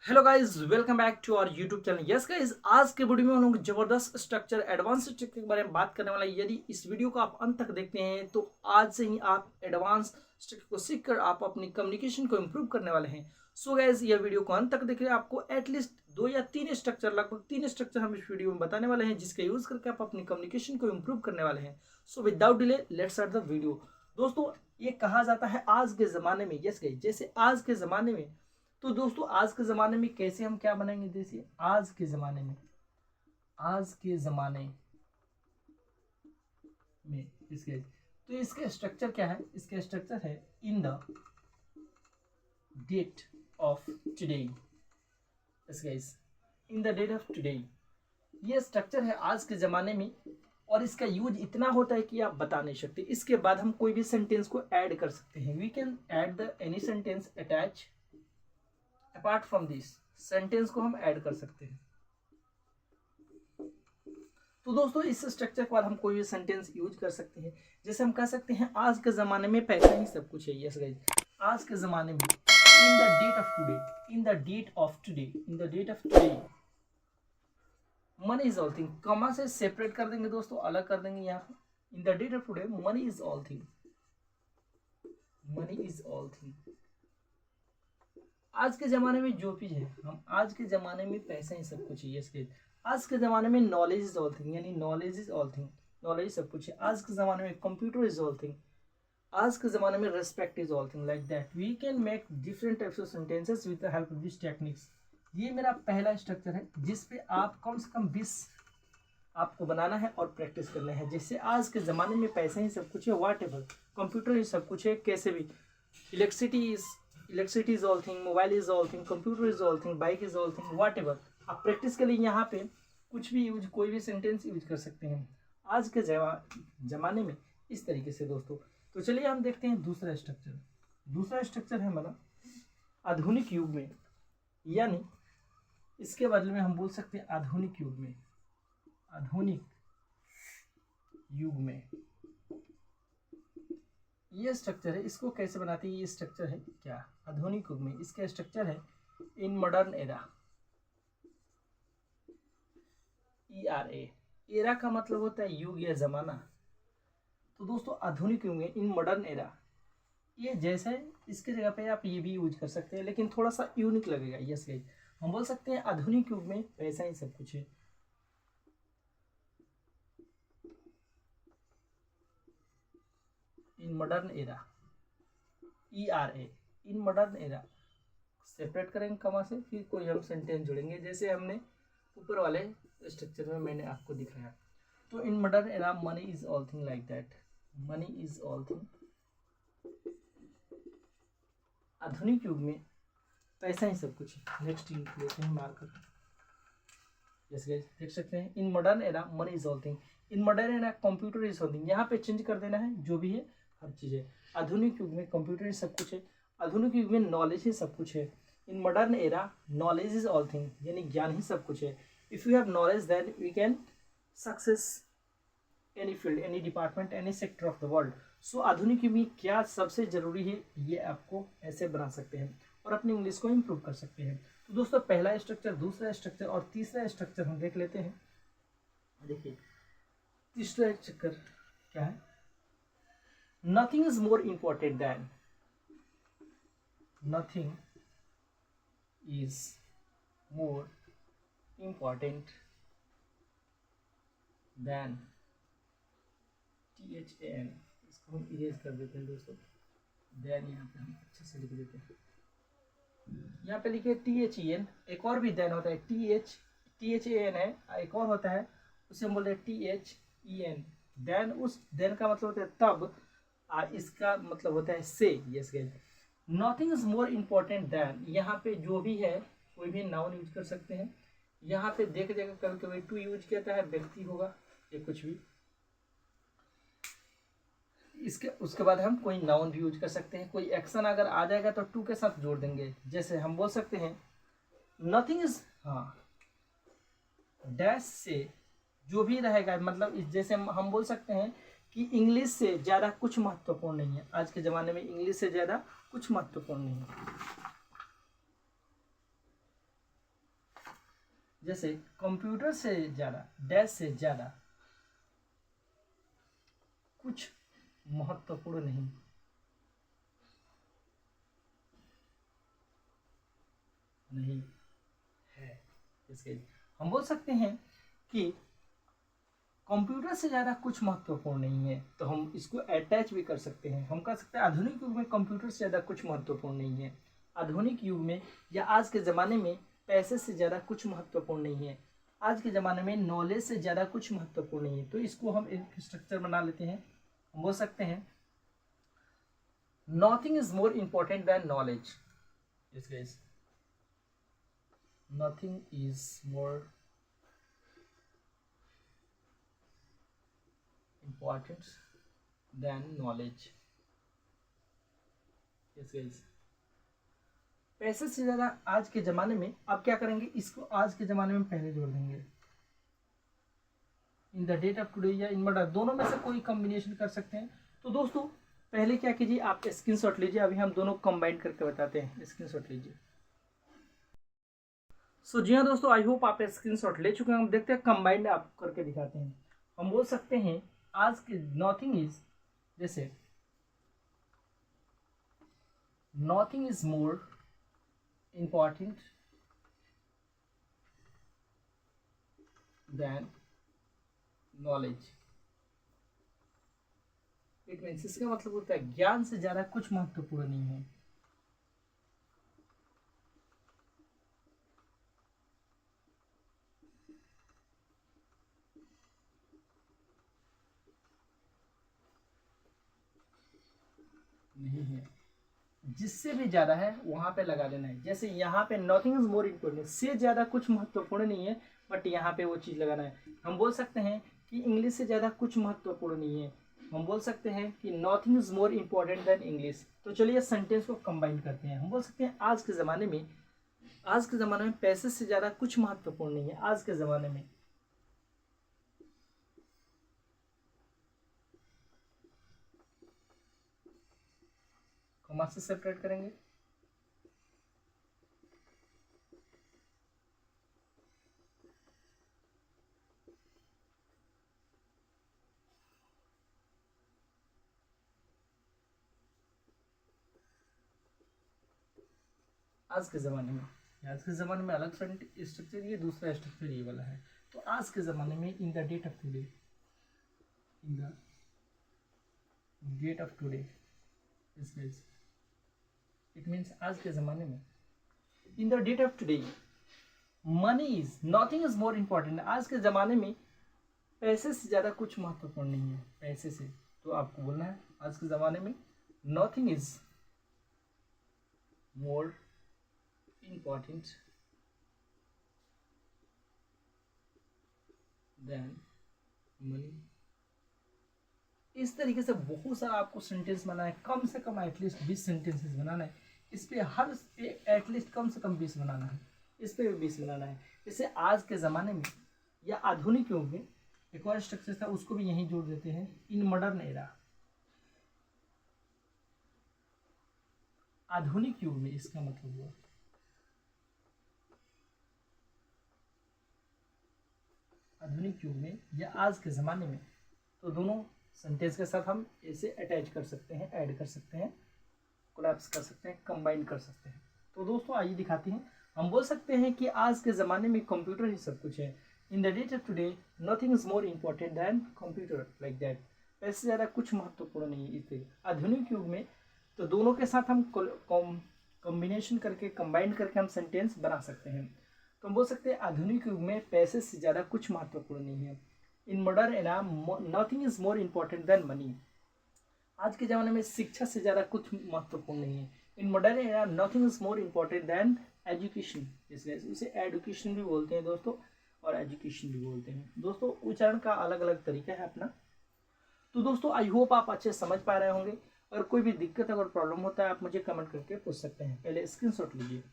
Hello guys, welcome back to our YouTube channel. Yes guys, आज के video में हम लोग जबरदस्त स्ट्रक्चर, एडवांस स्ट्रक्चर के बारे में बात करने वाला है। यदि इस वीडियो को आप अंत तक देखते हैं तो आज से ही आप एडवांस स्ट्रक्चर को सीखकर आप अपनी कम्युनिकेशन को इम्प्रूव करने वाले हैं। सो गाइस, यह वीडियो को अंत तक देखिए। आपको एटलीस्ट 2 या 3 स्ट्रक्चर, लगभग 3 स्ट्रक्चर हम इस वीडियो में बताने वाले हैं, जिसका यूज करके आप अपनी कम्युनिकेशन को इम्प्रूव करने वाले हैं। So without delay let's start the video. दोस्तों, ये कहा जाता है आज के ज़माने में, यस गाइस, जैसे आज के ज़माने में, तो दोस्तों आज के ज़माने में कैसे हम क्या बनाएंगे, देखिए आज के ज़माने में इसके, तो इसका स्ट्रक्चर क्या है? इसका स्ट्रक्चर है in the date of today. In the date of today, ये स्ट्रक्चर है आज के ज़माने में, और इसका यूज इतना होता है कि आप बता नहीं सकते। इसके बाद हम कोई भी सेंटेंस को ऐड कर सकते हैं। We can add the any sentence attach apart from this. Sentence को हम ऐड कर सकते हैं। तो दोस्तों, इस स्ट्रक्चर के बाद हम कोई भी सेंटेंस यूज कर सकते हैं। जैसे हम कह सकते हैं आज के ज़माने में पैसा ही सब कुछ है। यस गाइस, आज के ज़माने में, in the date of today, in the date of today, in the date of today, money is all thing. Comma से सेपरेट कर देंगे दोस्तों, अलग कर देंगे यहाँ पे। In the date of today money is all thing, money is all thing. आज के ज़माने में जो भी है, हम आज के ज़माने में पैसा ही सब कुछ है। यस गाइस, आज के ज़माने में नॉलेज इज ऑल थिंग, यानी knowledge is all thing, knowledge सब कुछ है। आज के ज़माने में कंप्यूटर इज ऑल थिंग, आज के ज़माने में respect is all thing. Like that we can make different types of sentences with the help of this techniques. ये मेरा पहला स्ट्रक्चर है, जिस पे आप कम से कम 20 आपको बनाना है और प्रैक्टिस करना है। जैसे आज के ज़माने में पैसा ही सब कुछ है, वाट एवर, कंप्यूटर ही सब कुछ है, कैसे भी, electricity is all thing, mobile is all thing, computer is all thing, bike is all thing, whatever. आप प्रैक्टिस के लिए यहाँ पे कुछ भी यूज, कोई भी सेंटेंस यूज कर सकते हैं आज के ज़माने में, इस तरीके से दोस्तों। तो चलिए हम देखते हैं दूसरा स्ट्रक्चर। दूसरा स्ट्रक्चर है हमारा आधुनिक युग में, यानी इसके बदले में हम बोल सकते हैं आधुनिक युग में। आधुनिक युग में ये स्ट्रक्चर है, इसको कैसे बनाते हैं? ये स्ट्रक्चर है क्या आधुनिक युग में? इसका स्ट्रक्चर है इन मॉडर्न एरा। एरा का मतलब होता है युग या जमाना। तो दोस्तों आधुनिक युग में, इन मॉडर्न एरा, ये जैसे इसके जगह पे आप ये भी यूज कर सकते हैं, लेकिन थोड़ा सा यूनिक लगेगा। यस गाइस, हम बोल सकते हैं आधुनिक युग में पैसा ही सब कुछ है। In modern era, in modern era, separate करेंगे कमा से, फिर कोई हम सेंटेंस जोड़ेंगे, जैसे हमने ऊपर वाले स्ट्रक्चर में मैंने आपको दिखाया। तो इन modern era money is all thing, like that, money is all thing. आधुनिक युग में पैसा ही सब कुछ है। नेक्स्ट लेते हैं मार्कर। यस गाइस, देख सकते हैं इन modern era money is all thing, in modern era computer is all thing. यहाँ पे चेंज कर देना है, जो भी है हर चीज़ है। आधुनिक युग में कंप्यूटर ही सब कुछ है, आधुनिक युग में नॉलेज ही सब कुछ है। In modern era knowledge is all thing, यानी ज्ञान ही सब कुछ है। If you have knowledge then we can success any field, any department, any sector of the world. So आधुनिक युग में क्या सबसे जरूरी है, ये आपको ऐसे बना सकते हैं और अपनी इंग्लिश को इम्प्रूव कर सकते हैं। तो दोस्तों पहला स्ट्रक्चर, दूसरा स्ट्रक्चर और तीसरा स्ट्रक्चर हम देख लेते हैं। देखिए तीसरा स्ट्रक्चर क्या है? Nothing is more important then, nothing is more important then, THAN, इसको हम इरेज कर देते हैं दोस्तों। देन यहाँ पे हम अच्छे से लिख देते हैं। यहाँ पे लिखिए THEN, एक और भी देन होता है, THAN है, एक और होता है, उसे हम बोलते हैं THEN। देन, उस देन का मतलब होता है तब, इसका मतलब होता है से। Yes guys, nothing is more important then, यहाँ पे जो भी है कोई भी नाउन यूज कर सकते हैं। यहाँ पे देख जगह कभी कभी टू यूज किया है, व्यक्ति होगा या कुछ भी। इसके उसके बाद हम कोई नाउन भी यूज कर सकते हैं। कोई एक्शन अगर आ जाएगा तो टू के साथ जोड़ देंगे। जैसे हम बोल सकते हैं नथिंग इज, हाँ, डैश से जो भी रहेगा, मतलब जैसे हम बोल सकते हैं कि इंग्लिश से ज़्यादा कुछ महत्वपूर्ण नहीं है। आज के ज़माने में इंग्लिश से ज़्यादा कुछ महत्वपूर्ण नहीं है। जैसे कंप्यूटर से ज़्यादा डैश से ज़्यादा कुछ महत्वपूर्ण नहीं है। इसके हम बोल सकते हैं कि कंप्यूटर से ज़्यादा कुछ महत्वपूर्ण नहीं है, तो हम इसको अटैच भी कर सकते हैं। हम कह सकते हैं आधुनिक युग में कंप्यूटर से ज़्यादा कुछ महत्वपूर्ण नहीं है। आधुनिक युग में या आज के ज़माने में पैसे से ज़्यादा कुछ महत्वपूर्ण नहीं है। आज के ज़माने में नॉलेज से ज़्यादा कुछ महत्वपूर्ण नहीं है। तो इसको हम एक स्ट्रक्चर बना लेते हैं। हम बोल सकते हैं nothing is more important then knowledge. Nothing is more important than knowledge। yes guys, पैसे से ज़्यादा आज के ज़माने में आप क्या करेंगे, इसको आज के ज़माने में पहले जोड़ देंगे। In the date of today या इन मर्डर, दोनों में से कोई कॉम्बिनेशन कर सकते हैं। तो दोस्तों पहले क्या कीजिए, आप स्क्रीनशॉट लीजिए। अभी हम दोनों कंबाइन करके बताते हैं। स्क्रीनशॉट लीजिए। सो जी हाँ दोस्तों, आई होप आप स्क्रीनशॉट ले चुके हैं। हम देखते हैं कंबाइंड आप करके दिखाते हैं। हम बोल सकते हैं आज के नथिंग इज, जैसे nothing is more important than knowledge. It means, इसका मतलब होता है ज्ञान से ज्यादा कुछ महत्वपूर्ण नहीं है। नहीं है, जिससे भी ज्यादा है वहां पे लगा देना है। जैसे यहाँ पे नथिंग इज मोर इम्पोर्टेंट, से ज्यादा कुछ महत्वपूर्ण नहीं है, बट यहाँ पे वो चीज लगाना है। हम बोल सकते हैं कि इंग्लिश से ज्यादा कुछ महत्वपूर्ण नहीं है। हम बोल सकते हैं कि nothing is more important then English. तो चलिए सेंटेंस को कंबाइन करते हैं। हम बोल सकते हैं आज के ज़माने में पैसे से ज़्यादा कुछ महत्वपूर्ण नहीं है। आज के ज़माने में कॉमा से सेपरेट करेंगे। आज के ज़माने में अलग स्ट्रक्चर, ये दूसरा स्ट्रक्चर ये वाला है। तो आज के ज़माने में in the date of today, it means आज के ज़माने में in the date of today money is nothing is more important. आज के ज़माने में पैसे से ज़्यादा कुछ महत्वपूर्ण नहीं है। पैसे से, तो आपको बोलना है आज के ज़माने में nothing is more important than money. इस तरीके से बहुत सारा आपको सेंटेंस बनाना है। कम से कम एटलीस्ट 20 सेंटेंसेस बनाना है। इस पे हर एटलीस्ट कम से कम 20 बनाना है। इस पे भी 20 बनाना है। जैसे आज के ज़माने में या आधुनिक युग में एक और स्ट्रक्चर था, उसको भी यहीं जोड़ देते हैं। इन मॉडर्न एरा, आधुनिक युग में, इसका मतलब हुआ आधुनिक युग में या आज के ज़माने में। तो दोनों सेंटेंस के साथ हम इसे अटैच कर सकते हैं, ऐड कर सकते हैं, कोलैप्स कर सकते हैं, कंबाइन कर सकते हैं। तो दोस्तों आइए दिखाते हैं। हम बोल सकते हैं कि आज के ज़माने में कंप्यूटर ही सब कुछ है। In the date of today nothing is more important than computer, like that. ऐसे ज़्यादा कुछ महत्वपूर्ण नहीं है। इसलिए आधुनिक युग में तो दोनों के साथ हम कॉम्बिनेशन करके, कंबाइन करके हम सेंटेंस बना सकते हैं। तो हम बोल सकते हैं आधुनिक युग में पैसे से ज़्यादा कुछ महत्वपूर्ण नहीं है। In modern era nothing is more important then money. आज के ज़माने में शिक्षा से ज़्यादा कुछ महत्वपूर्ण नहीं है। In modern era nothing is more important then education. इसलिए उसे एडुकेशन भी बोलते हैं दोस्तों, और एजुकेशन भी बोलते हैं। दोस्तों उच्चारण का अलग अलग तरीका है अपना। तो दोस्तों आई होप आप अच्छे समझ पा रहे होंगे। और कोई भी दिक्कत अगर प्रॉब्लम होता है आप मुझे कमेंट करके पूछ सकते हैं। पहले स्क्रीनशॉट लीजिए।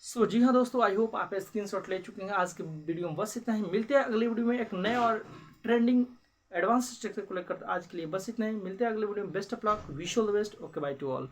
सो जी हाँ दोस्तों, आई होप आप स्क्रीनशॉट ले चुके हैं। आज के वीडियो में बस इतना ही। मिलते हैं अगले वीडियो में एक नए और ट्रेंडिंग एडवांस स्ट्रक्चर को लेकर। आज के लिए बस इतना ही। मिलते हैं अगले वीडियो में। Best of luck, wish all the best. Okay, by two all.